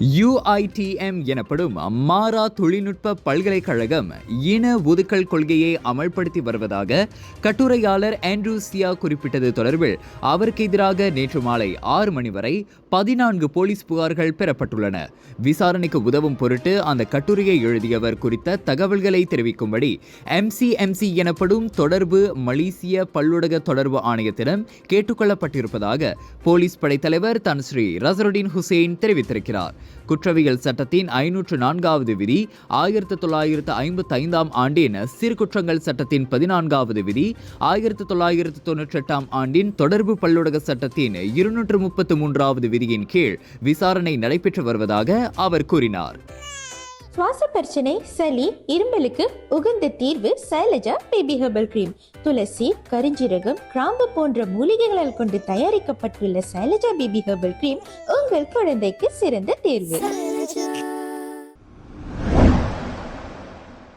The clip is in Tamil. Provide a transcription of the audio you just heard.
UITM எனப்படும் மாரா தொழில்நுட்ப பல்கலைக்கழகம் இன ஒதுக்கல் கொள்கையை அமல்படுத்தி வருவதாக கட்டுரையாளர் ஆண்ட்ரூ சியா குறிப்பிட்டது தொடர்பில் அவருக்கு எதிராக நேற்று மாலை 6 மணி வரை 14 போலீஸ் புகார்கள் பெறப்பட்டுள்ளன. விசாரணைக்கு உதவும் பொருட்டு அந்த கட்டுரையை எழுதியவர் குறித்த தகவல்களை தெரிவிக்கும்படி MCMC எனப்படும் தொடர்பு மலேசிய பல்லுலக தொடர்பு ஆணையத்திடம் கேட்டுக்கொள்ளப்பட்டிருப்பதாக போலீஸ் படைத்தலைவர் தன்ஸ்ரீ ரசருடின் ஹுசேன் தெரிவித்திருக்கிறார். குற்றவியல் சட்டத்தின் 504வது விதி, 1955ஆம் ஆண்டின் சிறுகுற்றங்கள் சட்டத்தின் 14வது விதி, 1998ஆம் ஆண்டின் தொடர்பு பல்லுலக சட்டத்தின் 233வது விதியின் கீழ் விசாரணை நடைபெற்று வருவதாக அவர் கூறினார். சுவாச பிரச்சனை, சளி, இருமலுக்கு உகந்த தீர்வு சைலஜா பேபி ஹெர்பல் கிரீம். துளசி, கரிஞ்சீரகம், கிராம்பு போன்ற மூலிகைகளால் கொண்டு தயாரிக்கப்பட்டுள்ள சைலஜா பேபி ஹெர்பல் கிரீம் உங்கள் குழந்தைக்கு சிறந்த தேர்வு.